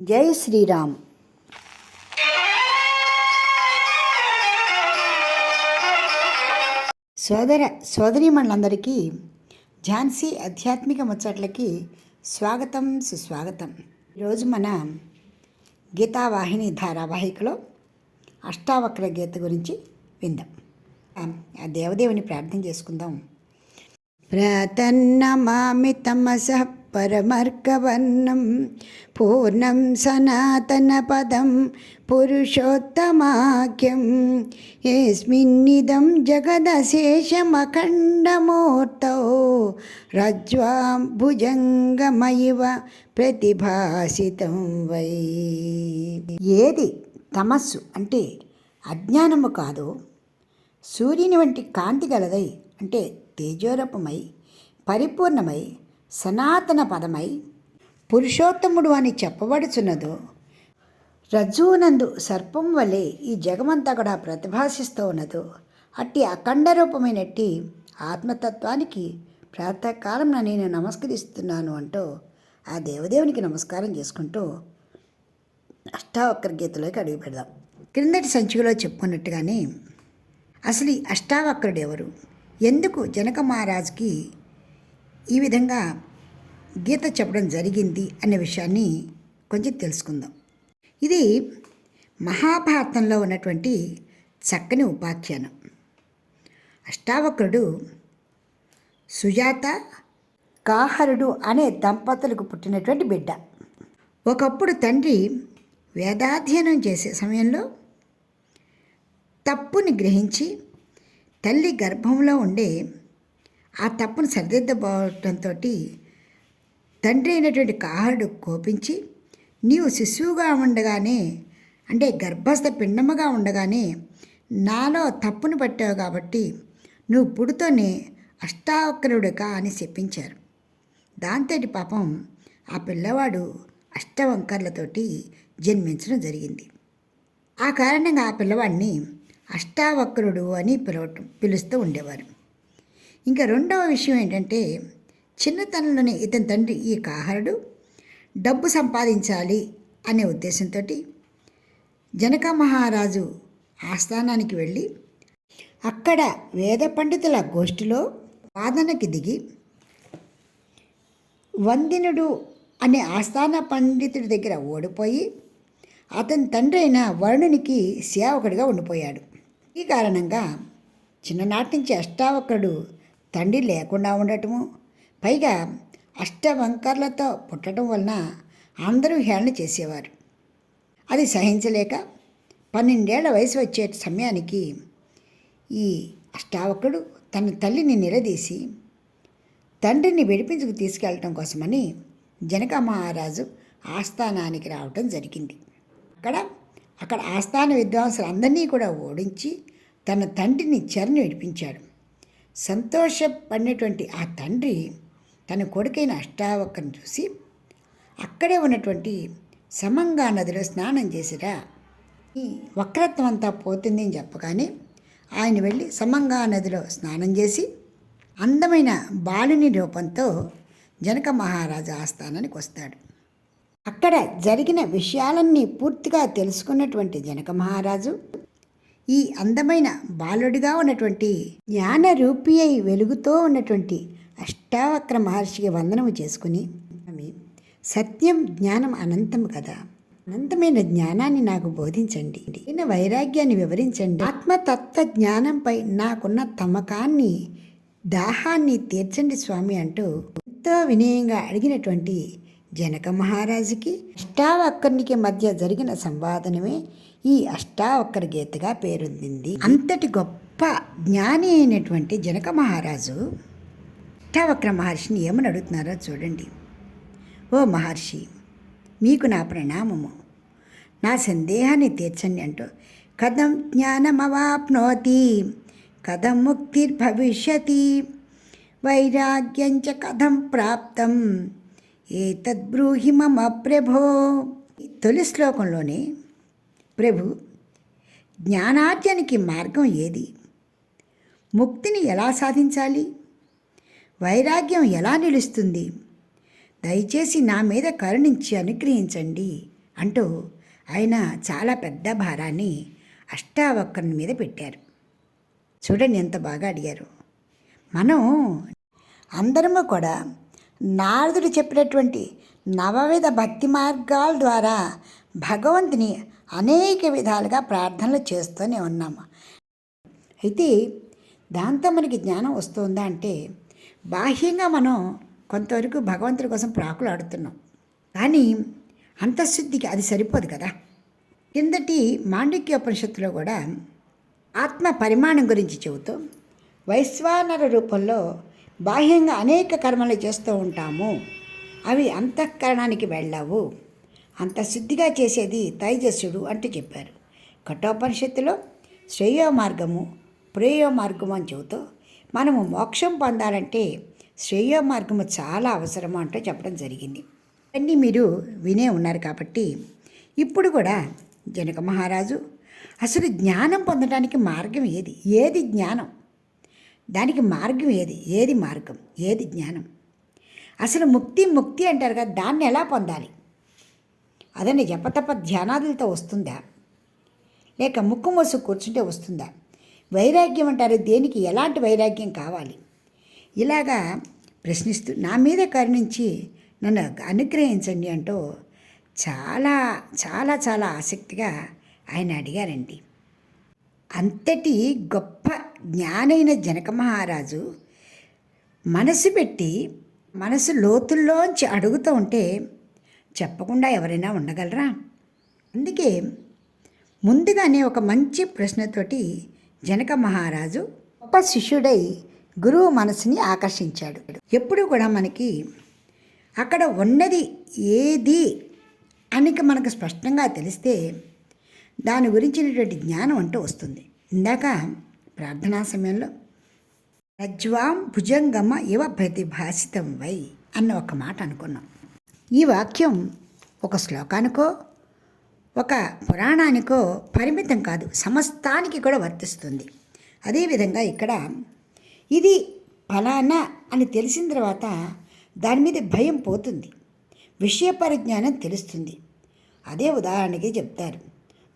జై శ్రీరామ్. సోదరీమణులందరికీ ఝాన్సీ ఆధ్యాత్మిక ముచ్చట్లకి స్వాగతం, సుస్వాగతం. ఈరోజు మన గీతావాహిని ధారావాహికలో అష్టావక్ర గీత గురించి విందాం. ఆ దేవదేవుని ప్రార్థన చేసుకుందాం. ప్రతన్నమామి తమసః పరమర్కవర్ణం పూర్ణం సనాతనపదం పురుషోత్తమాఖ్యం యస్మిన్నిదం జగదశేషమఖండమూర్తౌ రజ్వాం భుజంగమయివ ప్రతిభాసితం వై. ఏది తమస్సు అంటే అజ్ఞానము కాదో, సూర్యుని వంటి కాంతి గలదై అంటే తేజోరూపమై పరిపూర్ణమై సనాతన పదమై పురుషోత్తముడు అని చెప్పబడుచున్నదో, రజ్జువునందు సర్పం వలె ఈ జగమంతా కూడా ప్రతిభాసిస్తూ ఉన్నదో అట్టి అఖండ రూపమైనట్టి ఆత్మతత్వానికి ప్రాతకాలం నేను నమస్కరిస్తున్నాను అంటూ ఆ దేవదేవునికి నమస్కారం చేసుకుంటూ అష్టావక్ర గీతలోకి అడుగు పెడదాం. క్రిందటి సంచికలో చెప్పుకున్నట్టుగానే అసలు ఈ అష్టావక్రుడు ఎవరు, ఎందుకు జనక మహారాజుకి ఈ విధంగా గీత చెప్పడం జరిగింది అనే విషయాన్ని కొంచెం తెలుసుకుందాం. ఇది మహాభారతంలో ఉన్నటువంటి చక్కని ఉపాఖ్యానం. అష్టావక్రుడు సుజాత, కాహరుడు అనే దంపతులకు పుట్టినటువంటి బిడ్డ. ఒకప్పుడు తండ్రి వేదాధ్యయనం చేసే సమయంలో తప్పుని గ్రహించి తల్లి గర్భంలో ఉండే ఆ తప్పును సరిదిద్దబోవటంతో తండ్రి అయినటువంటి కాహరుడు కోపించి, నీవు శిశువుగా ఉండగానే అంటే గర్భస్థ పిండముగా ఉండగానే నాలో తప్పును పట్టావు కాబట్టి నువ్వు పుడుతోనే అష్టావక్రుడుగా అని చెప్పించారు. దాంతో పాపం ఆ పిల్లవాడు అష్టవంకర్లతోటి జన్మించడం జరిగింది. ఆ కారణంగా ఆ పిల్లవాడిని అష్టావక్రుడు అని పిలుస్తూ ఉండేవారు. ఇంకా రెండవ విషయం ఏంటంటే, చిన్నతనంలోనే ఇతని తండ్రి ఈ కాహరుడు డబ్బు సంపాదించాలి అనే ఉద్దేశంతో జనక మహారాజు ఆస్థానానికి వెళ్ళి అక్కడ వేద పండితుల గోష్ఠిలో వాదనకి దిగి వందినుడు అనే ఆస్థాన పండితుడి దగ్గర ఓడిపోయి అతని తండ్రి అయిన వరుణునికి సేవకుడిగా ఉండిపోయాడు. ఈ కారణంగా చిన్ననాటి నుంచి అష్టావక్రుడు తండ్రి లేకుండా ఉండటము, పైగా అష్టవంకర్లతో పుట్టడం వలన అందరూ హేళన చేసేవారు. అది సహించలేక 12 ఏళ్ల వయసు వచ్చే సమయానికి ఈ అష్టావక్రుడు తన తల్లిని నిలదీసి తండ్రిని విడిపించుకు తీసుకెళ్ళటం కోసమని జనక మహారాజు ఆస్థానానికి రావటం జరిగింది. అక్కడ ఆస్థాన విద్వాంసులందరినీ కూడా ఓడించి తన తండ్రిని చెరని విడిపించాడు. సంతోషపడినటువంటి ఆ తండ్రి తన కొడుకైన అష్టావక్రను చూసి అక్కడే ఉన్నటువంటి సమంగా నదిలో స్నానం చేసిరా, ఈ వక్రత్వం అంతా పోతుంది అని చెప్పగానే ఆయన వెళ్ళి సమంగా నదిలో స్నానం చేసి అందమైన బాలుని రూపంతో జనక మహారాజు ఆస్థానానికి వస్తాడు. అక్కడ జరిగిన విషయాలన్నీ పూర్తిగా తెలుసుకున్నటువంటి జనక మహారాజు ఈ అందమైన బాలుడిగా ఉన్నటువంటి జ్ఞానరూపి అయి వెలుగుతో ఉన్నటువంటి అష్టావక్ర మహర్షికి వందనము చేసుకుని, సత్యం జ్ఞానం అనంతం కదా, అనంతమైన జ్ఞానాన్ని నాకు బోధించండి, ఈయన వైరాగ్యాన్ని వివరించండి, ఆత్మతత్వ జ్ఞానంపై నాకున్న తమకాన్ని దాహాన్ని తీర్చండి స్వామి అంటూ ఎంతో వినయంగా అడిగినటువంటి జనక మహారాజుకి అష్టావక్రునికి మధ్య జరిగిన సంవాదనమే ఈ అష్టావక్ర గీతగా పేరొందింది. అంతటి గొప్ప జ్ఞాని అయినటువంటి జనక మహారాజు అష్టావక్ర మహర్షిని ఏమని అడుగుతున్నారో చూడండి. ఓ మహర్షి, మీకు నా ప్రణామము, నా సందేహాన్ని తీర్చండి అంటూ కథం జ్ఞానమవాప్నోతి, కథం ముక్తిర్భవిష్యతి, వైరాగ్యంచ కథం ప్రాప్తం, ఏతద్బ్రూహి మమ ప్రభో. తొలి శ్లోకంలోనే ప్రభు, జ్ఞానార్జనకి మార్గం ఏది, ముక్తిని ఎలా సాధించాలి, వైరాగ్యం ఎలా నిలుస్తుంది, దయచేసి నా మీద కరుణించి అనుగ్రహించండి అంటూ ఆయన చాలా పెద్ద భారాన్ని అష్టావక్రుని మీద పెట్టారు. చూడండి ఎంత బాగా అడిగారు. మనం అందరము కూడా నారదుడు చెప్పినటువంటి నవవిధ భక్తి మార్గాల ద్వారా భగవంతుని అనేక విధాలుగా ప్రార్థనలు చేస్తూనే ఉన్నాము. అయితే దాంతో మనకి జ్ఞానం వస్తుందా అంటే, బాహ్యంగా మనం కొంతవరకు భగవంతుడి కోసం ప్రాకులాడుతున్నాం, కానీ అంతఃశుద్ధికి అది సరిపోదు కదా. కిందటి మాండూక్యోపనిషత్తులో కూడా ఆత్మ పరిమాణం గురించి చెబుతూ, వైశ్వానర రూపంలో బాహ్యంగా అనేక కర్మలు చేస్తూ ఉంటాము, అవి అంతఃకరణానికి వెళ్ళవు, అంతఃశుద్ధిగా చేసేది తైజస్సుడు అంటూ చెప్పారు. కఠోపనిషత్తులో శ్రేయో మార్గము ప్రేయో మార్గము అని చెబుతూ, మనము మోక్షం పొందాలంటే శ్రేయో మార్గము చాలా అవసరము అంటూ చెప్పడం జరిగింది. అన్నీ మీరు వినే ఉన్నారు కాబట్టి ఇప్పుడు కూడా జనక మహారాజు అసలు జ్ఞానం పొందడానికి మార్గం ఏది, ఏది జ్ఞానం, దానికి మార్గం ఏది, ఏది మార్గం, ఏది జ్ఞానం, అసలు ముక్తి ముక్తి అంటారు కదా, దాన్ని ఎలా పొందాలి, అదని జపతప ధ్యానాదులతో వస్తుందా, లేక ముక్కు మోసు కూర్చుంటే వస్తుందా, వైరాగ్యం అంటారు, దేనికి ఎలాంటి వైరాగ్యం కావాలి, ఇలాగా ప్రశ్నిస్తూ నా మీద కరుణించి నన్ను అనుగ్రహించండి అంటూ చాలా చాలా చాలా ఆసక్తిగా ఆయన అడిగారండి. అంతటి గొప్ప జ్ఞానైన జనక మహారాజు మనసు పెట్టి మనసు లోతుల్లోంచి అడుగుతూ ఉంటే చెప్పకుండా ఎవరైనా ఉండగలరా? అందుకే ముందుగానే ఒక మంచి ప్రశ్నతోటి జనక మహారాజు గొప్ప శిష్యుడై గురువు మనసుని ఆకర్షించాడు. ఎప్పుడు కూడా మనకి అక్కడ ఉన్నది ఏది అని మనకు స్పష్టంగా తెలిస్తే దాని గురించినటువంటి జ్ఞానం అంటూ వస్తుంది. ఇందాక ప్రార్థనా సమయంలో రజ్వాం భుజంగమ ఇవ ప్రతిభాసితం వై అన్న ఒక మాట అనుకున్నాం. ఈ వాక్యం ఒక శ్లోకానికో ఒక పురాణానికో పరిమితం కాదు, సమస్తానికి కూడా వర్తిస్తుంది. అదేవిధంగా ఇక్కడ ఇది ఫలానా అని తెలిసిన తర్వాత దాని మీద భయం పోతుంది, విషయ పరిజ్ఞానం తెలుస్తుంది. అదే ఉదాహరణకి చెప్తారు,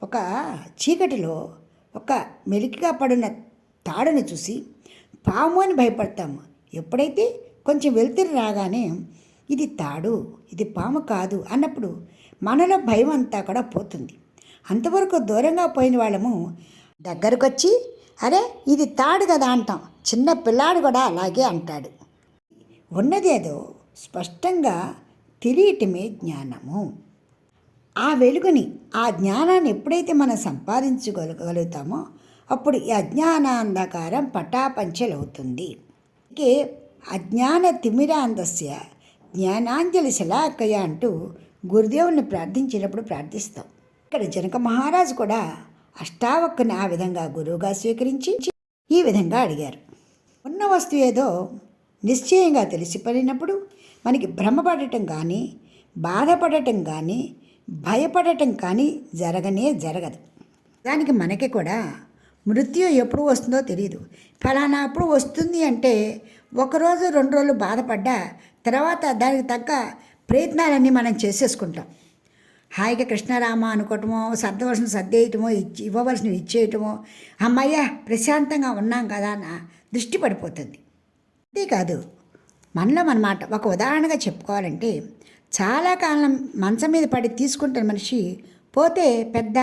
ఒక చీకటిలో ఒక మెలికగా పడిన తాడును చూసి పాము అని భయపడతాము. ఎప్పుడైతే కొంచెం వెలుతురు రాగానే ఇది తాడు, ఇది పాము కాదు అన్నప్పుడు మనలో భయం అంతా కూడా పోతుంది. అంతవరకు దూరంగా పోయిన వాళ్ళము దగ్గరకు వచ్చి అరే ఇది తాడు కదా అంటాం. చిన్న పిల్లాడు కూడా అలాగే అంటాడు. ఉన్నదేదో స్పష్టంగా తెలియటమే జ్ఞానము. ఆ వెలుగుని, ఆ జ్ఞానాన్ని ఎప్పుడైతే మనం సంపాదించగలుగుతామో అప్పుడు ఈ అజ్ఞానాంధకారం పటాపంచలవుతుంది. ఇంకే అజ్ఞాన తిమిరాంధస్య జ్ఞానాంజలి శలాకయ అంటూ గురుదేవుని ప్రార్థించినప్పుడు ప్రార్థిస్తాం. ఇక్కడ జనక మహారాజు కూడా అష్టావక్కుని ఆ విధంగా గురువుగా స్వీకరించి ఈ విధంగా అడిగారు. ఉన్న వస్తువు ఏదో నిశ్చయంగా తెలిసిపోయినప్పుడు మనకి భ్రమపడటం కానీ బాధపడటం కానీ భయపడటం కానీ జరగదు. దానికి మనకి కూడా మృత్యు ఎప్పుడు వస్తుందో తెలియదు. ఫలానా అప్పుడు వస్తుంది అంటే ఒకరోజు 2 రోజులు బాధపడ్డా తర్వాత దానికి తగ్గ ప్రయత్నాలన్నీ మనం చేసేసుకుంటాం. హాయిగా కృష్ణారామ అనుకోవటమో, సర్దవలసిన సర్దేయటమో, ఇవ్వవలసినవి ఇచ్చేయటమో, అమ్మయ్య ప్రశాంతంగా ఉన్నాం కదా అన్న దృష్టి పడిపోతుంది. అంతేకాదు మనలో మాట ఒక ఉదాహరణగా చెప్పుకోవాలంటే, చాలా కాలం మంచం మీద పడి తీసుకుంటున్న మనిషి పోతే పెద్ద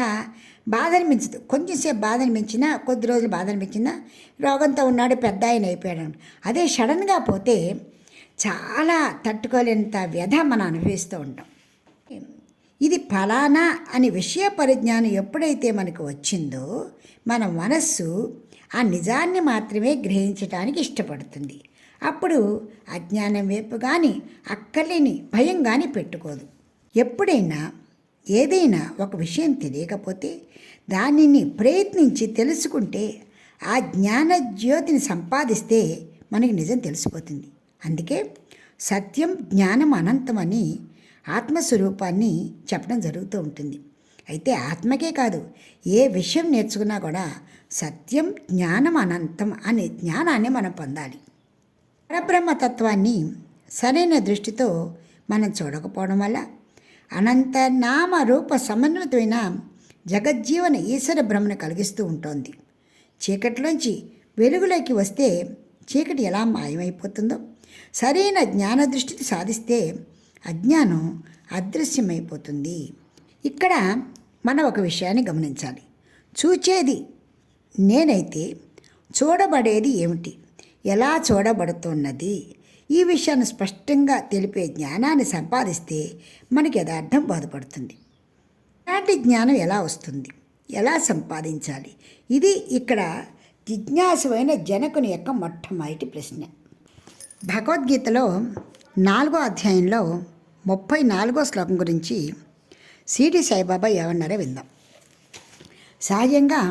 బాధ అనిపించదు. కొంచెంసేపు బాధ అనిపించినా, కొద్ది రోజులు బాధ అనిపించినా రోగంతో ఉన్నాడు, పెద్ద ఆయన అయిపోయాడు. అదే సడన్గా పోతే చాలా తట్టుకోలేనంత వ్యధ మనం అనుభవిస్తూ ఉంటాం. ఇది ఫలానా అని విషయ పరిజ్ఞానం ఎప్పుడైతే మనకు వచ్చిందో మన మనస్సు ఆ నిజాన్ని మాత్రమే గ్రహించడానికి ఇష్టపడుతుంది. అప్పుడు అజ్ఞానం వైపు కానీ అక్కర్లేని భయం కానీ పెట్టుకోదు. ఎప్పుడైనా ఏదైనా ఒక విషయం తెలియకపోతే దానిని ప్రయత్నించి తెలుసుకుంటే ఆ జ్ఞాన జ్యోతిని సంపాదిస్తే మనకి నిజం తెలిసిపోతుంది. అందుకే సత్యం జ్ఞానం అనంతమని ఆత్మస్వరూపాన్ని చెప్పడం జరుగుతూ ఉంటుంది. అయితే ఆత్మకే కాదు, ఏ విషయం నేర్చుకున్నా కూడా సత్యం జ్ఞానం అనంతం అనే జ్ఞానాన్ని మనం పొందాలి. పరబ్రహ్మతత్వాన్ని సరైన దృష్టితో మనం చూడకపోవడం వల్ల అనంత నామ రూప సమన్వితమైన జగజ్జీవన ఈశ్వర భ్రమను కలిగిస్తూ ఉంటుంది. చీకటిలోంచి వెలుగులోకి వస్తే చీకటి ఎలా మాయమైపోతుందో, సరైన జ్ఞాన దృష్టిని సాధిస్తే అజ్ఞానం అదృశ్యమైపోతుంది. ఇక్కడ మనం ఒక విషయాన్ని గమనించాలి. చూచేది నేనైతే చూడబడేది ఏమిటి, ఎలా చూడబడుతున్నది, ఈ విషయాన్ని స్పష్టంగా తెలిపే జ్ఞానాన్ని సంపాదిస్తే మనకి యథార్థం బోధపడుతుంది. ఇలాంటి జ్ఞానం ఎలా వస్తుంది, ఎలా సంపాదించాలి, ఇది ఇక్కడ జిజ్ఞాసువైన జనకుని యొక్క మొట్టమొదటి ప్రశ్న. భగవద్గీతలో 4వ అధ్యాయంలో 34వ శ్లోకం గురించి షిరిడి సాయిబాబా ఏమన్నారో విందాం. సహజంగా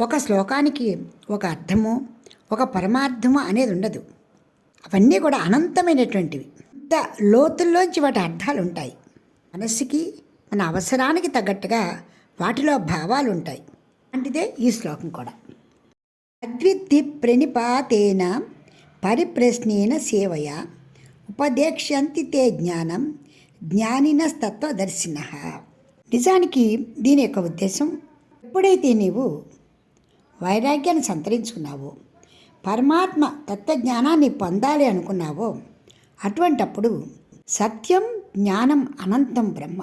ఒక శ్లోకానికి ఒక అర్థము, ఒక పరమార్థము అనేది ఉండదు. అవన్నీ కూడా అనంతమైనటువంటివి. ఇంత లోతుల్లోంచి వాటి అర్థాలు ఉంటాయి. మనస్సుకి, మన అవసరానికి తగ్గట్టుగా వాటిలో భావాలు ఉంటాయి. అలాంటిదే ఈ శ్లోకం కూడా. అద్విద్ధి ప్రణిపాతేన పరిప్రశ్నేన సేవయ ఉపదేక్ష్యంతి తే జ్ఞానం జ్ఞానినస్తత్వదర్శిన. నిజానికి దీని యొక్క ఉద్దేశం, ఎప్పుడైతే నీవు వైరాగ్యాన్ని సంతరించుకున్నావో, పరమాత్మ తత్వజ్ఞానాన్ని పొందాలి అనుకున్నావో, అటువంటప్పుడు సత్యం జ్ఞానం అనంతం బ్రహ్మ.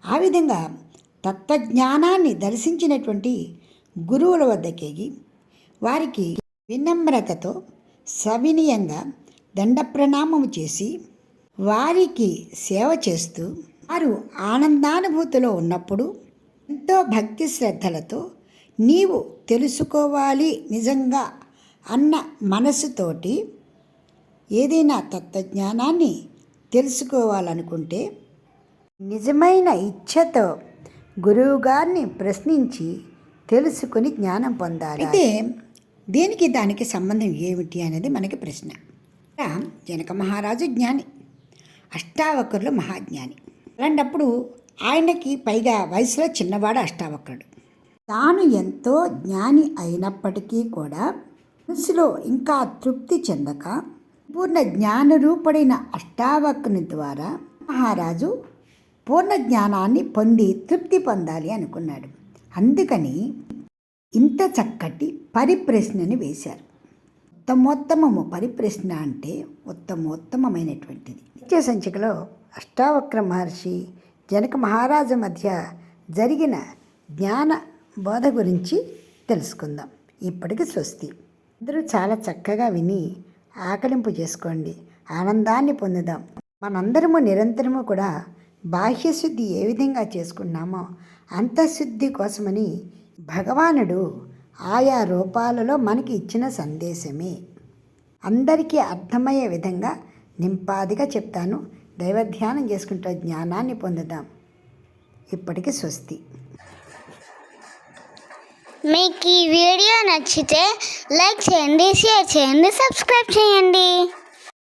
ఆ విధంగా తత్వజ్ఞానాన్ని దర్శించినటువంటి గురువుల వద్దకేగి వారికి వినమ్రతతో సవినయంగా దండ ప్రణామము చేసి వారికి సేవ చేస్తూ, వారు ఆనందానుభూతిలో ఉన్నప్పుడు ఎంతో భక్తి శ్రద్ధలతో నీవు తెలుసుకోవాలి నిజంగా అన్న మనసుతోటి ఏదైనా తత్వజ్ఞానాన్ని తెలుసుకోవాలనుకుంటే నిజమైన ఇచ్ఛతో గురువుగారిని ప్రశ్నించి తెలుసుకుని జ్ఞానం పొందాలి. అయితే దీనికి దానికి సంబంధం ఏమిటి అనేది మనకి ప్రశ్న. జనక మహారాజు జ్ఞాని, అష్టావక్రులు మహాజ్ఞాని. అలాంటప్పుడు ఆయనకి పైగా వయసులో చిన్నవాడు అష్టావక్రుడు. తాను ఎంతో జ్ఞాని అయినప్పటికీ కూడా మనసులో ఇంకా తృప్తి చెందక పూర్ణ జ్ఞానరూపుడైన అష్టావక్రుని ద్వారా మహారాజు పూర్ణ జ్ఞానాన్ని పొంది తృప్తి పొందాలి అనుకున్నాడు. అందుకని ఇంత చక్కటి పరిప్రశ్నని వేశారు. ఉత్తమోత్తమము. పరిప్రశ్న అంటే ఉత్తమోత్తమైనటువంటిది. నిత్య సంచికలో అష్టావక్ర మహర్షి జనక మహారాజు మధ్య జరిగిన జ్ఞాన బోధ గురించి తెలుసుకుందాం. ఇప్పటికి స్వస్తి. అందరూ చాలా చక్కగా విని ఆకలింపు చేసుకోండి, ఆనందాన్ని పొందుదాం. మనందరము నిరంతరము కూడా బాహ్యశుద్ధి ఏ విధంగా చేసుకున్నామో అంతఃశుద్ధి కోసమని భగవానుడు ఆయా రూపాలలో మనకి ఇచ్చిన సందేశమే. అందరికీ అర్థమయ్యే విధంగా నింపాదిగా చెప్తాను. దైవధ్యానం చేసుకుంటూ జ్ఞానాన్ని పొందుదాం. ఇప్పటికి స్వస్తి. మీకు ఈ వీడియో నచ్చితే లైక్ చేయండి, షేర్ చేయండి, సబ్స్క్రైబ్ చేయండి.